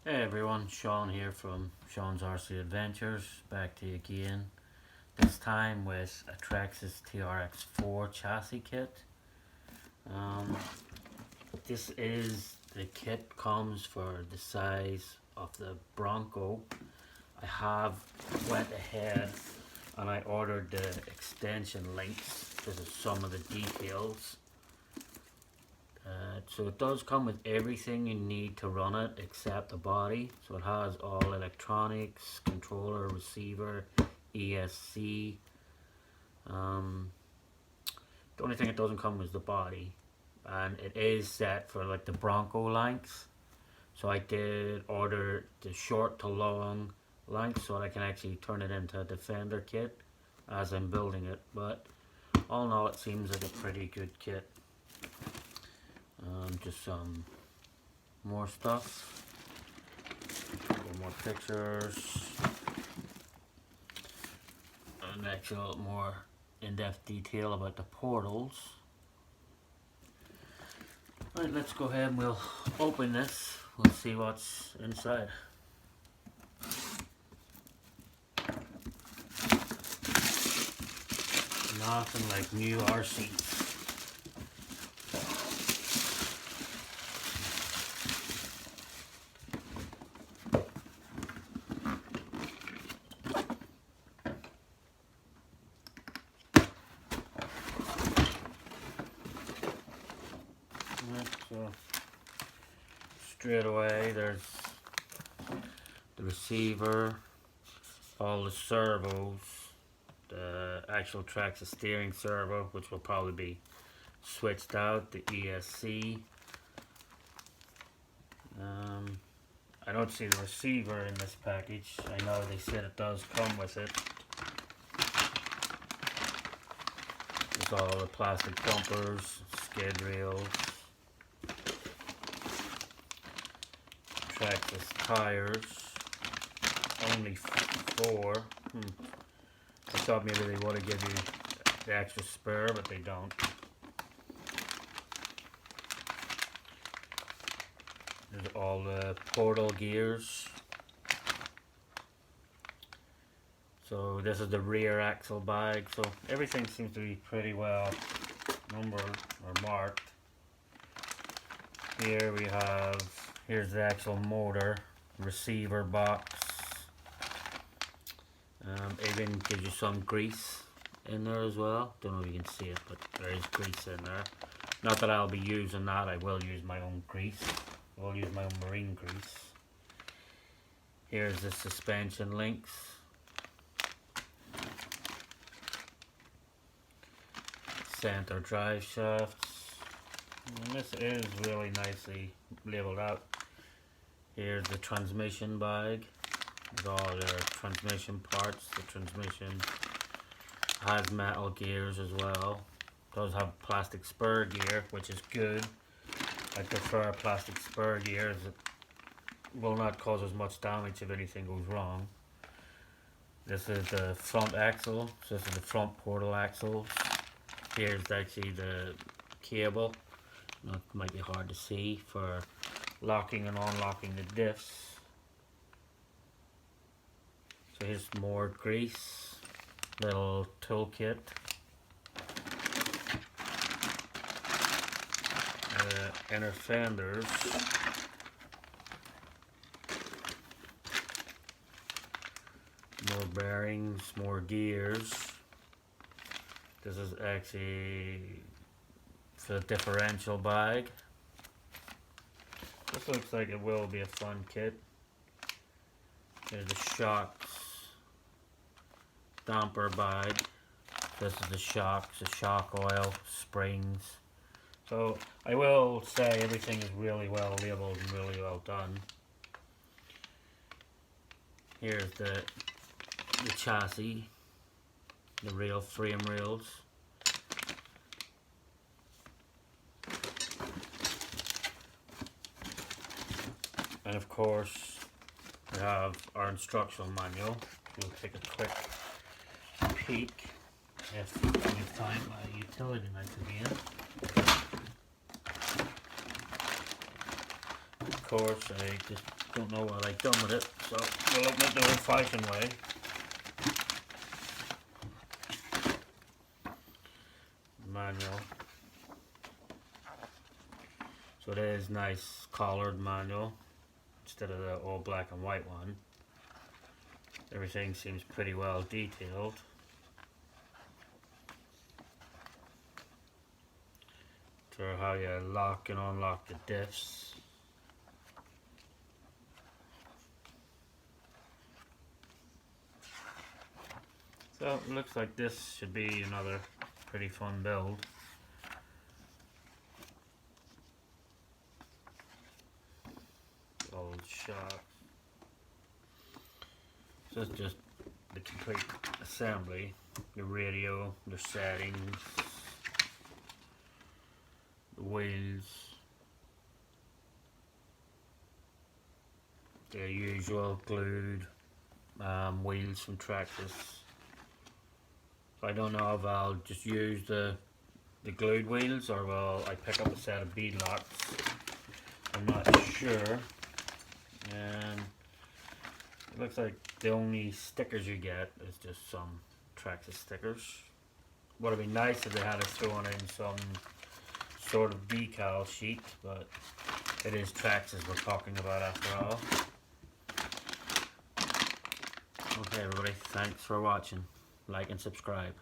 Hey everyone, Sean here from Sean's RC Adventures, back to you again. This time with a Traxxas TRX4 chassis kit. Um, this is the kit comes for the size of the Bronco. I have went ahead and I ordered the extension links. This is some of the details. So it does come with everything you need to run it except the body. So it has all electronics, controller, receiver, ESC. The only thing it doesn't come is the body, and it is set for like the Bronco length. So I did order the short to long length so that I can actually turn it into a Defender kit as I'm building it. But all in all, it seems like a pretty good kit. Just some more stuff, a couple more pictures, and actual more in-depth detail about the portals. Right, let's go ahead and we'll open this. We'll see what's inside. Nothing like new RCs. So straight away there's the receiver, all the servos, the actual Traxxas steering servo, which will probably be switched out, the ESC. I don't see the receiver in this package. I know they said it does come with it. There's all the plastic bumpers, skid rails, Traxxas tires, only 4. I thought maybe they would have given you the extra spare, but they don't. There's all the portal gears. So this is the rear axle bag. So everything seems to be pretty well numbered or marked. Here we have, here's the actual motor, receiver box. Even gives you some grease in there as well. Don't know if you can see it, but there is grease in there. Not that I'll be using that, I will use my own grease. I'll use my own marine grease. Here's the suspension links. Center drive shafts. And this is really nicely labeled out. Here's the transmission bag with all their transmission parts. The transmission has metal gears as well. Does have plastic spur gear, which is good. I prefer plastic spur gears. It will not cause as much damage if anything goes wrong. This is the front axle. So this is the front portal axles. Here's actually the cable. It might be hard to see for locking and unlocking the diffs. So here's more grease, little toolkit, inner fenders, more bearings, more gears. This is actually for the differential bag. This looks like it will be a fun kit. Here's the shocks, damper bag. This is the shocks, the shock oil, springs. So I will say everything is really well labeled and really well done. Here's the chassis, the rail frame rails. And of course we have our instructional manual. We'll take a quick peek if we have time my utility knife again. Of course I just Don't know what I've done with it, so we'll open it the old-fashioned way. Manual. So it is nice collared manual instead of the old black and white one. Everything seems pretty well detailed. For how you lock and unlock the diffs. So it looks like this should be another pretty fun build. Old shop. So it's just the complete assembly. The radio, the settings, the wheels, the usual glued wheels from Traxxas. So I don't know if I'll just use the glued wheels or will I pick up a set of bead locks. I'm not sure. And it looks like the only stickers you get is just some Traxxas stickers. Would have been nice if they had us thrown in some sort of decal sheet, but it is Traxxas we're talking about after all. Okay everybody, thanks for watching. Like and subscribe.